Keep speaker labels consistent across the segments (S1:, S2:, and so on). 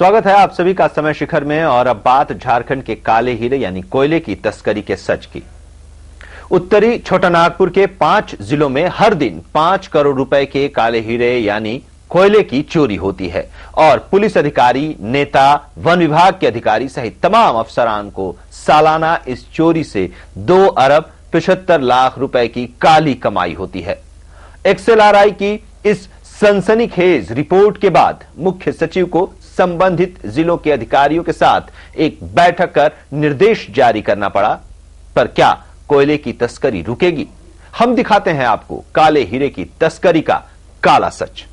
S1: स्वागत है आप सभी का समय शिखर में। और अब बात झारखंड के काले हीरे यानी कोयले की तस्करी के सच की। उत्तरी छोटानागपुर के 5 जिलों में हर दिन 5 करोड़ रुपए के काले हीरे यानी कोयले की चोरी होती है और पुलिस अधिकारी, नेता, वन विभाग के अधिकारी सहित तमाम अफसरान को सालाना इस चोरी से 2 अरब 75 लाख रुपए की काली कमाई होती है। XLRI की इस सनसनीखेज रिपोर्ट के बाद मुख्य सचिव को संबंधित जिलों के अधिकारियों के साथ एक बैठक कर निर्देश जारी करना पड़ा। पर क्या कोयले की तस्करी रुकेगी? हम दिखाते हैं आपको काले हीरे की तस्करी का काला सच।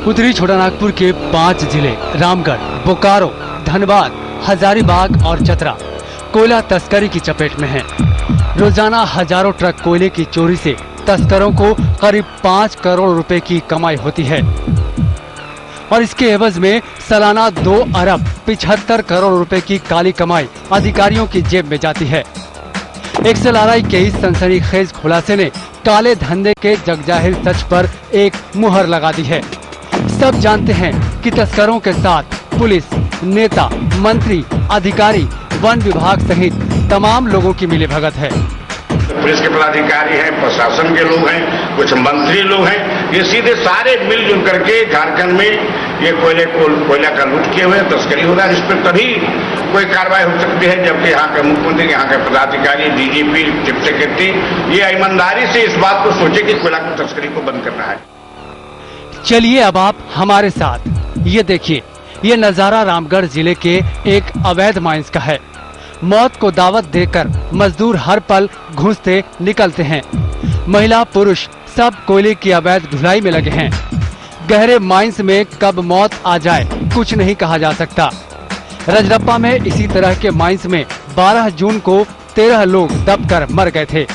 S2: उत्तरी छोटानागपुर के 5 जिले रामगढ़, बोकारो, धनबाद, हजारीबाग और चतरा कोयला तस्करी की चपेट में हैं। रोजाना हजारों ट्रक कोयले की चोरी से तस्करों को करीब 5 करोड़ रुपए की कमाई होती है और इसके एवज में सालाना 2 अरब 75 करोड़ रुपए की काली कमाई अधिकारियों की जेब में जाती है। XLRI के इस सनसनीखेज खुलासे ने काले धंधे के जगजाहिर सच पर एक मुहर लगा दी है। सब जानते हैं कि तस्करों के साथ पुलिस, नेता, मंत्री, अधिकारी, वन विभाग सहित तमाम लोगों की मिलीभगत है।
S3: पुलिस के पदाधिकारी हैं, प्रशासन के लोग हैं, कुछ मंत्री लोग हैं, ये सीधे सारे मिलजुल करके झारखंड में ये कोयला का लूट किए हुए तस्करी हो रहा है। इस पर तभी कोई कार्रवाई हो सकती है जबकि यहाँ के मुख्यमंत्री, यहाँ के पदाधिकारी, DGP, चीफ सेक्रेटरी ये ईमानदारी से इस बात को सोचे कि कोयला की तस्करी को बंद करना है।
S2: चलिए अब आप हमारे साथ ये देखिए, ये नजारा रामगढ़ जिले के एक अवैध माइंस का है। मौत को दावत देकर मजदूर हर पल घुसते निकलते हैं। महिला पुरुष सब कोयले की अवैध ढुलाई में लगे हैं। गहरे माइंस में कब मौत आ जाए कुछ नहीं कहा जा सकता। रजरप्पा में इसी तरह के माइंस में 12 जून को 13 लोग दबकर मर गए थे।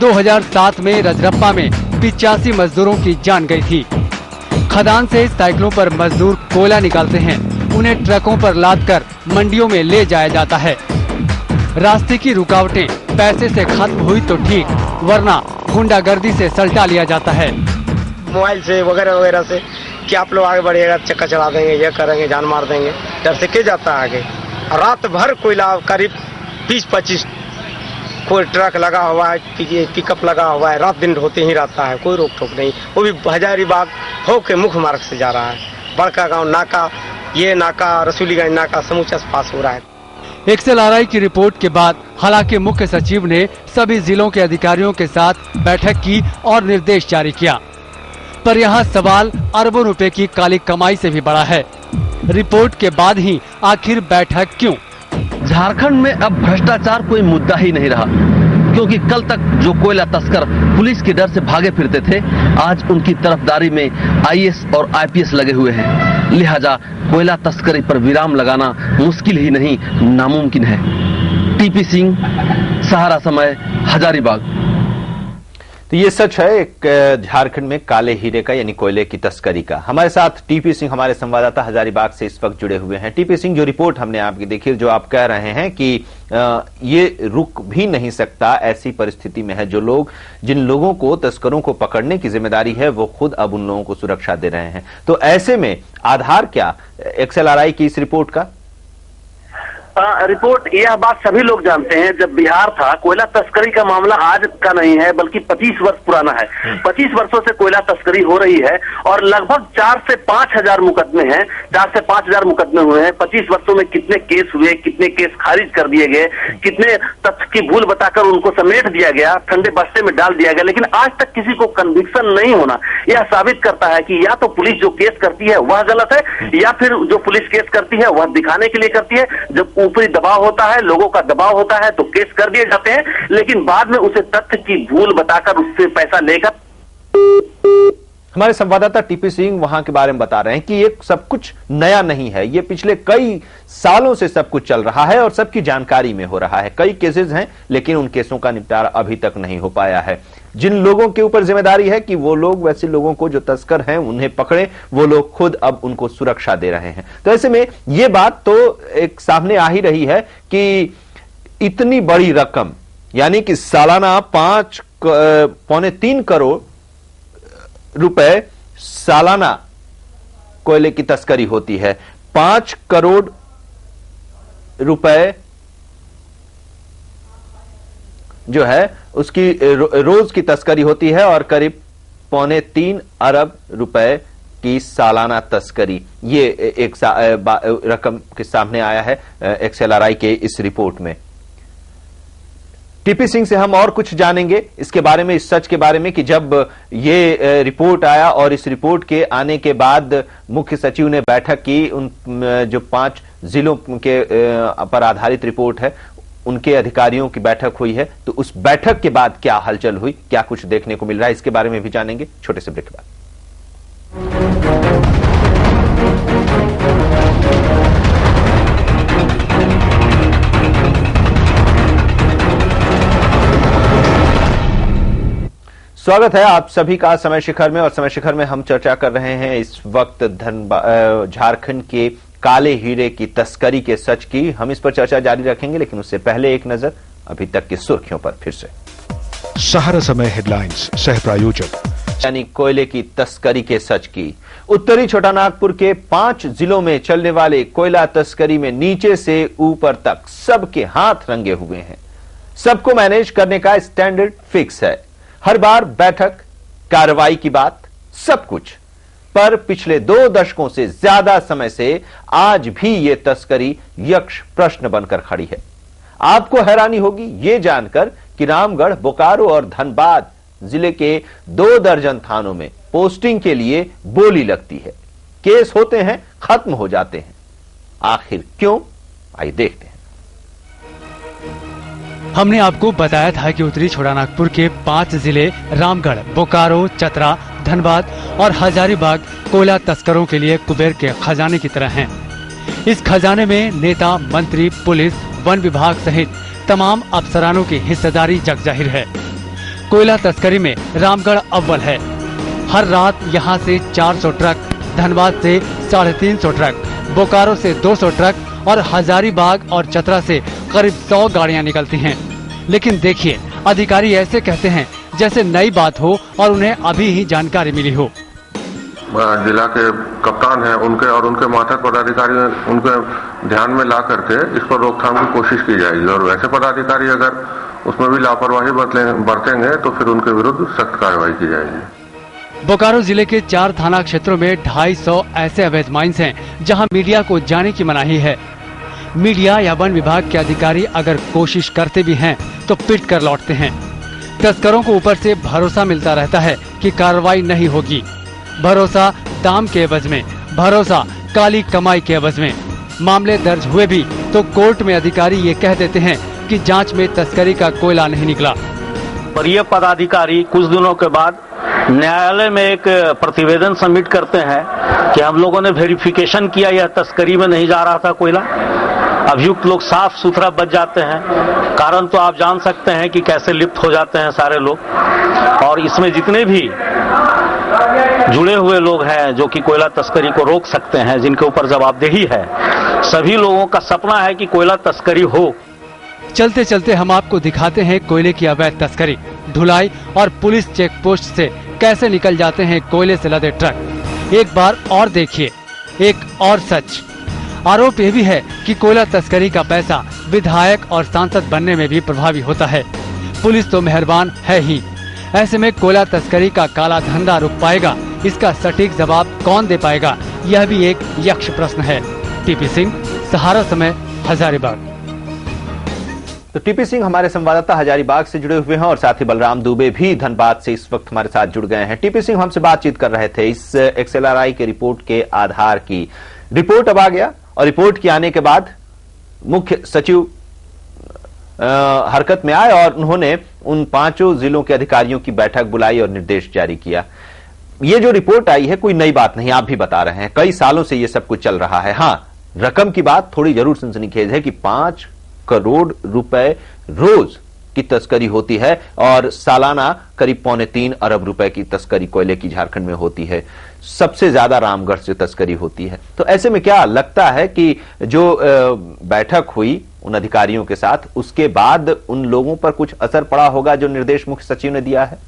S2: 2007 में रजरप्पा में 85 मजदूरों की जान गई थी। खदान से साइकिलों पर मजदूर कोयला निकालते हैं, उन्हें ट्रकों पर लादकर मंडियों में ले जाया जाता है। रास्ते की रुकावटें पैसे से खत्म हुई तो ठीक, वरना गुंडागर्दी से सल्टा लिया जाता है।
S4: मोबाइल से वगैरह वगैरह से कि आप लोग आगे बढ़िएगा, चक्का चला देंगे, ये करेंगे, जान मार देंगे, डर से के जाता है आगे। रात भर कोयला करीब 20-25 कोई ट्रक लगा हुआ है, पिकअप लगा हुआ है, रात दिन होते ही रहता है, कोई रोक टोक नहीं। वो भी हजारीबाग हो के मुख्य मार्ग से जा रहा है। बड़का गांव नाका, ये नाका, रसूलीगंज नाका समूचा पास हो रहा है।
S2: XLRI की रिपोर्ट के बाद हालांकि मुख्य सचिव ने सभी जिलों के अधिकारियों के साथ बैठक की और निर्देश जारी किया, पर यहाँ सवाल अरबों रुपए की काली कमाई से भी बड़ा है। रिपोर्ट के बाद ही आखिर बैठक क्यों?
S5: झारखंड में अब भ्रष्टाचार कोई मुद्दा ही नहीं रहा, क्योंकि कल तक जो कोयला तस्कर पुलिस के डर से भागे फिरते थे, आज उनकी तरफदारी में IAS और IPS लगे हुए हैं। लिहाजा कोयला तस्करी पर विराम लगाना मुश्किल ही नहीं, नामुमकिन है। TP सिंह, सहारा समय, हजारीबाग।
S1: तो ये सच है एक झारखंड में काले हीरे का यानी कोयले की तस्करी का। हमारे साथ TP सिंह हमारे संवाददाता हजारीबाग से इस वक्त जुड़े हुए हैं। TP सिंह, जो रिपोर्ट हमने आपकी देखी, जो आप कह रहे हैं कि ये रुक भी नहीं सकता, ऐसी परिस्थिति में है। जिन लोगों को तस्करों को पकड़ने की जिम्मेदारी है वो खुद अब उन लोगों को सुरक्षा दे रहे हैं। तो ऐसे में आधार क्या XLRI की इस रिपोर्ट का?
S6: रिपोर्ट, यह बात सभी लोग जानते हैं, जब बिहार था कोयला तस्करी का मामला आज का नहीं है बल्कि 25 वर्ष पुराना है। 25 वर्षों से कोयला तस्करी हो रही है और लगभग 4 से 5 हजार मुकदमे हैं, 4 से 5 हजार मुकदमे हुए हैं। 25 वर्षों में कितने केस हुए, कितने केस खारिज कर दिए गए, कितने तथ्य की भूल बताकर उनको समेट दिया गया, ठंडे बस्ते में डाल दिया गया, लेकिन आज तक किसी को कन्विक्शन नहीं होना। यह साबित करता है कि या तो पुलिस जो केस करती है वह गलत है, या फिर जो पुलिस केस करती है वह दिखाने के लिए करती है। जब ऊपरी दबाव होता है, लोगों का दबाव होता है, तो केस कर दिए जाते हैं, लेकिन बाद में उसे तथ्य की भूल बताकर उससे पैसा लेकर।
S1: हमारे संवाददाता TP सिंह वहां के बारे में बता रहे हैं कि ये सब कुछ नया नहीं है, ये पिछले कई सालों से सब कुछ चल रहा है और सबकी जानकारी में हो रहा है। कई केसेस हैं, लेकिन उन केसों का निपटारा अभी तक नहीं हो पाया है। जिन लोगों के ऊपर जिम्मेदारी है कि वो लोग वैसे लोगों को जो तस्कर हैं उन्हें पकड़े, वो लोग खुद अब उनको सुरक्षा दे रहे हैं। तो ऐसे में ये बात तो एक सामने आ ही रही है कि इतनी बड़ी रकम यानी कि सालाना 5 3.25 करोड़ रुपए सालाना कोयले की तस्करी होती है। 5 करोड़ रुपए जो है उसकी रोज की तस्करी होती है और करीब 3.25 अरब रुपए की सालाना तस्करी, ये एक रकम के सामने आया है XLRI के इस रिपोर्ट में। टीपी सिंह से हम और कुछ जानेंगे इसके बारे में, इस सच के बारे में कि जब ये रिपोर्ट आया और इस रिपोर्ट के आने के बाद मुख्य सचिव ने बैठक की, उन जो 5 जिलों के पर आधारित रिपोर्ट है उनके अधिकारियों की बैठक हुई है, तो उस बैठक के बाद क्या हलचल हुई, क्या कुछ देखने को मिल रहा है, इसके बारे में भी जानेंगे छोटे से ब्रेक के बाद। स्वागत है आप सभी का समय शिखर में, और समय शिखर में हम चर्चा कर रहे हैं इस वक्त झारखंड के काले हीरे की तस्करी के सच की। हम इस पर चर्चा जारी रखेंगे, लेकिन उससे पहले एक नजर अभी तक की सुर्खियों पर फिर से।
S7: सहारा समय हेडलाइंस सह प्रायोजक
S1: यानी कोयले की तस्करी के सच की। उत्तरी छोटानागपुर के 5 जिलों में चलने वाले कोयला तस्करी में नीचे से ऊपर तक सबके हाथ रंगे हुए हैं। सबको मैनेज करने का स्टैंडर्ड फिक्स है। हर बार बैठक, कार्रवाई की बात, सब कुछ। पर पिछले 2 दशकों से ज्यादा समय से आज भी ये तस्करी यक्ष प्रश्न बनकर खड़ी है। आपको हैरानी होगी ये जानकर कि रामगढ़, बोकारो और धनबाद जिले के 2 दर्जन थानों में पोस्टिंग के लिए बोली लगती है। केस होते हैं, खत्म हो जाते हैं। आखिर क्यों? आइए देखते हैं।
S2: हमने आपको बताया था कि उत्तरी छोटानागपुर के 5 जिले रामगढ़, बोकारो, चतरा, धनबाद और हजारीबाग कोयला तस्करों के लिए कुबेर के खजाने की तरह हैं। इस खजाने में नेता, मंत्री, पुलिस, वन विभाग सहित तमाम अफसरानों की हिस्सेदारी जगजाहिर है। कोयला तस्करी में रामगढ़ अव्वल है। हर रात यहाँ से 400 ट्रक, धनबाद से 350 ट्रक, बोकारो से 200 ट्रक और हजारीबाग और चतरा से करीब 100 गाड़ियां निकलती हैं। लेकिन देखिए, अधिकारी ऐसे कहते हैं जैसे नई बात हो और उन्हें अभी ही जानकारी मिली हो।
S8: जिला के कप्तान हैं उनके और उनके मातहत पदाधिकारी उनके ध्यान में ला करके इस पर रोकथाम की कोशिश की जाएगी, और वैसे पदाधिकारी अगर उसमें भी लापरवाही बरतेंगे तो फिर उनके विरुद्ध सख्त कार्रवाई की जाएगी।
S2: बोकारो जिले के 4 थाना क्षेत्रों में 250 ऐसे अवैध माइंस हैं जहां मीडिया को जाने की मनाही है। मीडिया या वन विभाग के अधिकारी अगर कोशिश करते भी हैं तो पिट कर लौटते हैं। तस्करों को ऊपर से भरोसा मिलता रहता है कि कार्रवाई नहीं होगी। भरोसा दाम के एवज में, भरोसा काली कमाई के एवज में। मामले दर्ज हुए भी तो कोर्ट में अधिकारी ये कह देते हैं कि जांच में तस्करी का कोयला नहीं निकला।
S9: पर ये पदाधिकारी कुछ दिनों के बाद न्यायालय में एक प्रतिवेदन सबमिट करते हैं कि हम लोगों ने वेरिफिकेशन किया, यह तस्करी में नहीं जा रहा था कोयला। अभियुक्त लोग साफ सुथरा बच जाते हैं। कारण तो आप जान सकते हैं कि कैसे लिप्त हो जाते हैं सारे लोग। और इसमें जितने भी जुड़े हुए लोग हैं जो कि कोयला तस्करी को रोक सकते हैं, जिनके ऊपर जवाबदेही है, सभी लोगों का सपना है कि कोयला तस्करी हो।
S2: चलते चलते हम आपको दिखाते हैं कोयले की अवैध तस्करी, ढुलाई और पुलिस चेक पोस्ट से कैसे निकल जाते हैं कोयले से लदे ट्रक। एक बार और देखिए, एक और सच। आरोप यह भी है कि कोयला तस्करी का पैसा विधायक और सांसद बनने में भी प्रभावी होता है। पुलिस तो मेहरबान है ही, ऐसे में कोयला तस्करी का काला धंधा रुक पाएगा, इसका सटीक जवाब कौन दे पाएगा, यह भी एक यक्ष प्रश्न है। टीपी सिंह, सहारा समय, हजारीबाग।
S1: तो टीपी सिंह हमारे संवाददाता हजारीबाग से जुड़े हुए हैं और साथ ही बलराम दुबे भी धनबाद से इस वक्त हमारे साथ जुड़ गए हैं। टीपी सिंह, हमसे बातचीत कर रहे थे इस XLRI के रिपोर्ट के आधार की। रिपोर्ट अब आ गया और रिपोर्ट के आने के बाद मुख्य सचिव हरकत में आए और उन्होंने उन 5 जिलों के अधिकारियों की बैठक बुलाई और निर्देश जारी किया। ये जो रिपोर्ट आई है कोई नई बात नहीं, आप भी बता रहे हैं, कई सालों से ये सब कुछ चल रहा है। हाँ, रकम की बात थोड़ी जरूर सनसनीखेज है कि 5 करोड़ रुपए रोज की तस्करी होती है और सालाना करीब 3.25 अरब रुपए की तस्करी कोयले की झारखंड में होती है। सबसे ज्यादा रामगढ़ से तस्करी होती है। तो ऐसे में क्या लगता है कि जो बैठक हुई उन अधिकारियों के साथ, उसके बाद उन लोगों पर कुछ असर पड़ा होगा जो निर्देश मुख्य सचिव ने दिया है?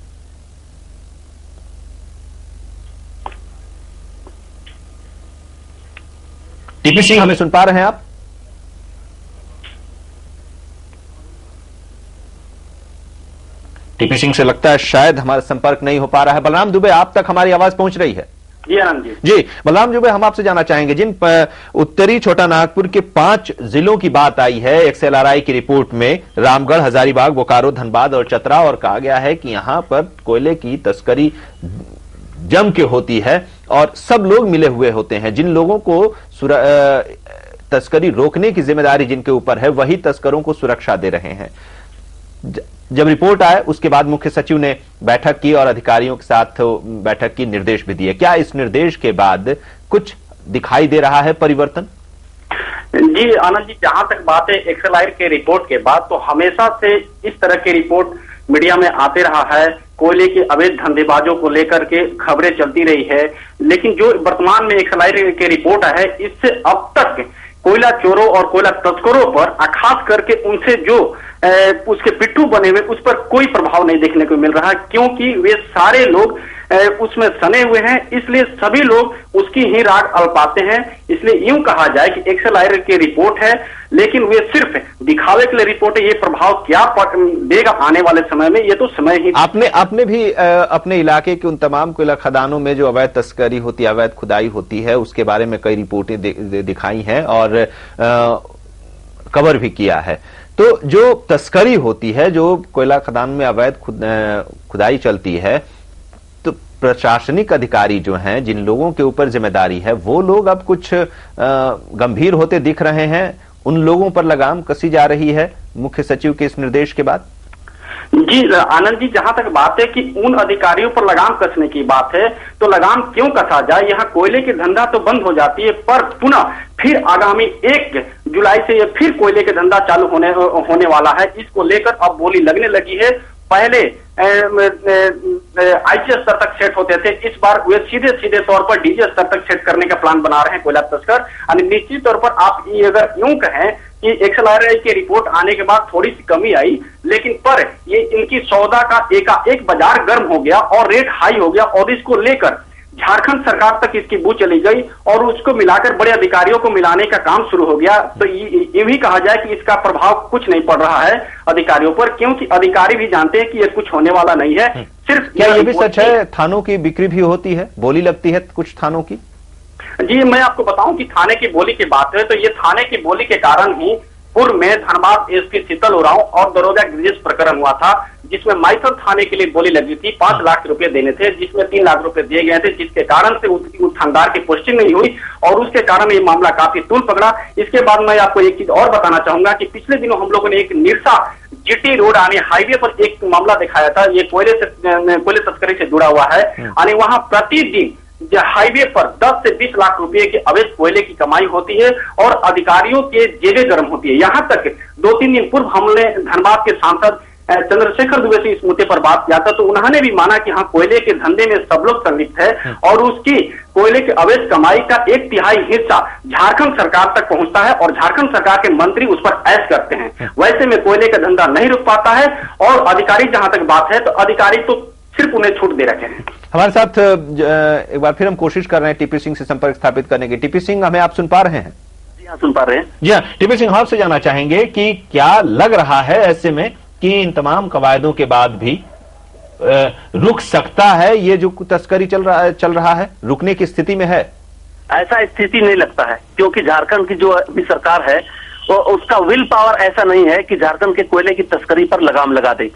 S1: टीपी सिंह, हमें सुन पा रहे हैं आप? टीपी सिंह से लगता है शायद हमारा संपर्क नहीं हो पा रहा है। बलराम दुबे, आप तक हमारी आवाज पहुंच रही है?
S6: जी आनंद जी।
S1: जी बलराम दुबे, हम आपसे जानना चाहेंगे, जिन उत्तरी छोटा नागपुर के 5 जिलों की बात आई है XLRI की रिपोर्ट में, रामगढ़, हजारीबाग, बोकारो, धनबाद और चतरा, और कहा गया है कि यहां पर कोयले की तस्करी जम के होती है और सब लोग मिले हुए होते हैं। जिन लोगों को तस्करी रोकने की जिम्मेदारी जिनके ऊपर है, वही तस्करों को सुरक्षा दे रहे हैं। जब रिपोर्ट आए उसके बाद मुख्य सचिव ने बैठक की और अधिकारियों के साथ बैठक की, निर्देश भी दिए। क्या इस निर्देश के बाद कुछ दिखाई दे रहा है परिवर्तन?
S6: जी आनंद जी, जहां तक बात है XLRI के रिपोर्ट के बाद, तो हमेशा से इस तरह की रिपोर्ट मीडिया में आते रहा है। कोयले के अवैध धंधेबाजों को लेकर के खबरें चलती रही है, लेकिन जो वर्तमान में XLRI के रिपोर्ट है, इससे अब तक कोयला चोरों और कोयला तस्करों पर, खास करके उनसे जो उसके पिट्ठू बने हुए, उस पर कोई प्रभाव नहीं देखने को मिल रहा, क्योंकि वे सारे लोग उसमें सने हुए हैं। इसलिए सभी लोग उसकी ही राग अल्पाते हैं। इसलिए यूं कहा जाए कि XLRI की रिपोर्ट है, लेकिन वे सिर्फ दिखावे के लिए रिपोर्ट है। ये प्रभाव क्या देगा आने वाले समय में, ये तो समय ही।
S1: आपने भी अपने इलाके के उन तमाम कोयला खदानों में जो अवैध तस्करी होती है, अवैध खुदाई होती है, उसके बारे में कई रिपोर्टें दिखाई हैं और कवर भी किया है। तो जो तस्करी होती है, जो कोयला खदान में अवैध खुदाई चलती है, तो प्रशासनिक अधिकारी जो हैं, जिन लोगों के ऊपर जिम्मेदारी है, वो लोग अब कुछ गंभीर होते दिख रहे हैं। उन लोगों पर लगाम कसी जा रही है मुख्य सचिव के इस निर्देश के बाद?
S6: जी आनंद जी, जहां तक बात है कि उन अधिकारियों पर लगाम कसने की बात है, तो लगाम क्यों कसा जाए? यहाँ कोयले की धंधा तो बंद हो जाती है, पर पुनः फिर आगामी 1 जुलाई से ये फिर कोयले के धंधा चालू होने वाला है। इसको लेकर अब बोली लगने लगी है। पहले IGS स्तर तक सेट होते थे, इस बार वे सीधे तौर पर DG स्तर तक सेट करने का प्लान बना रहे हैं कोयला तस्कर। यानी निश्चित तौर पर आप अगर यूं कहें कि XLRI की रिपोर्ट आने के बाद थोड़ी सी कमी आई, लेकिन पर ये इनकी सौदा का एकाएक बाजार गर्म हो गया और रेट हाई हो गया, और इसको लेकर झारखंड सरकार तक इसकी बू चली गई और उसको मिलाकर बड़े अधिकारियों को मिलाने का काम शुरू हो गया। तो ये भी कहा जाए कि इसका प्रभाव कुछ नहीं पड़ रहा है अधिकारियों पर, क्योंकि अधिकारी भी जानते हैं कि ये कुछ होने वाला नहीं है। सिर्फ
S1: क्या ये भी सच है थानों की बिक्री भी होती है, बोली लगती है कुछ थानों की?
S6: जी मैं आपको बताऊं कि थाने की बोली की बात है, तो ये थाने की बोली के कारण ही पूर्व में धनबाद SP शीतल उरांव और दरोगा गिरीश प्रकरण हुआ था, जिसमें माइथन थाने के लिए बोली लगी थी। 5 लाख रुपए देने थे, जिसमें 3 लाख रुपए दिए गए थे, जिसके कारण से उस थानेदार की पोस्टिंग नहीं हुई और उसके कारण ये मामला काफी तूल पकड़ा। इसके बाद मैं आपको एक चीज और बताना चाहूंगा कि पिछले दिनों हम लोगों ने एक निरसा GT रोड यानी हाईवे पर एक मामला दिखाया था। ये कोयले तस्करी से जुड़ा हुआ है। यानी वहां प्रतिदिन हाईवे पर 10 से 20 लाख रुपए के अवैध कोयले की कमाई होती है और अधिकारियों के जेबें गर्म होती है। यहां तक 2-3 दिन पूर्व हमने धनबाद के सांसद चंद्रशेखर दुबे से इस मुद्दे पर बात किया था, तो उन्होंने भी माना कि हाँ, कोयले के धंधे में सब लोग संलिप्त है और उसकी कोयले के अवैध कमाई का 1/3 हिस्सा झारखंड सरकार तक पहुंचता है और झारखंड सरकार के मंत्री उस पर ऐश करते हैं। वैसे में कोयले का धंधा नहीं रुक पाता है और अधिकारी, जहां तक बात है, तो अधिकारी तो सिर्फ उन्हें छूट दे रखे हैं।
S1: हमारे साथ एक बार फिर हम कोशिश कर रहे हैं टीपी सिंह से संपर्क स्थापित करने की। टीपी सिंह, हमें आप सुन पा रहे हैं?
S6: जी हाँ, सुन पा रहे हैं।
S1: जी हाँ, टीपी सिंह, आपसे जानना चाहेंगे कि क्या लग रहा है ऐसे में कि इन तमाम कवायदों के बाद भी रुक सकता है ये जो तस्करी चल रहा है, रुकने की स्थिति में है?
S6: ऐसा स्थिति नहीं लगता है, क्योंकि झारखंड की जो अभी सरकार है वो उसका विल पावर ऐसा नहीं है कि झारखंड के कोयले की तस्करी पर लगाम लगा दे।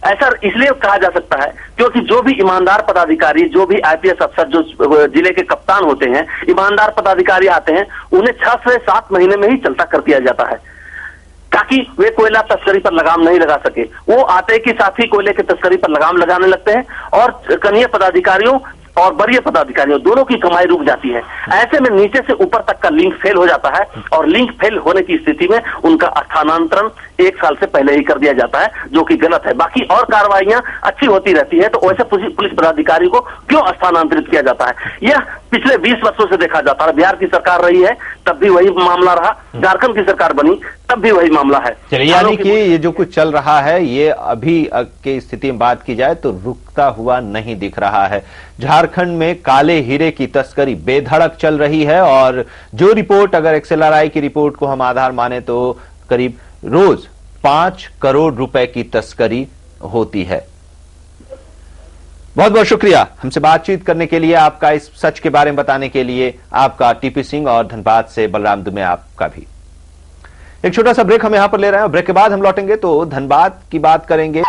S6: ऐसा इसलिए कहा जा सकता है क्योंकि जो भी ईमानदार पदाधिकारी, जो भी IPS अफसर, जो जिले के कप्तान होते हैं, ईमानदार पदाधिकारी आते हैं, उन्हें 6 से 7 महीने में ही चलता कर दिया जाता है ताकि वे कोयला तस्करी पर लगाम नहीं लगा सके। वो आते कि साथ ही कोयले की तस्करी पर लगाम लगाने लगते हैं और कनीय पदाधिकारियों और वरीय पदाधिकारियों दोनों की कमाई रुक जाती है। ऐसे में नीचे से ऊपर तक का लिंक फेल हो जाता है और लिंक फेल होने की स्थिति में उनका स्थानांतरण 1 साल से पहले ही कर दिया जाता है, जो कि गलत है। बाकी और कार्रवाइयां अच्छी होती रहती है, तो वैसे पुलिस पदाधिकारी को क्यों स्थानांतरित किया जाता है? यह पिछले 20 वर्षों से देखा जाता है। बिहार की सरकार रही है तब भी वही मामला रहा, झारखंड की सरकार बनी तब भी वही मामला है।
S1: चलिए, यानी कि ये जो कुछ चल रहा है ये अभी की स्थिति में बात की जाए तो रुकता हुआ नहीं दिख रहा है। झारखंड में काले हीरे की तस्करी बेधड़क चल रही है और जो रिपोर्ट, अगर XLRI की रिपोर्ट को हम आधार माने तो करीब रोज 5 करोड़ रुपए की तस्करी होती है। बहुत बहुत शुक्रिया हमसे बातचीत करने के लिए, आपका इस सच के बारे में बताने के लिए आपका टीपी सिंह, और धनबाद से बलराम दुबे आपका भी। एक छोटा सा ब्रेक हम यहां पर ले रहे हैं, ब्रेक के बाद हम लौटेंगे तो धनबाद की बात करेंगे।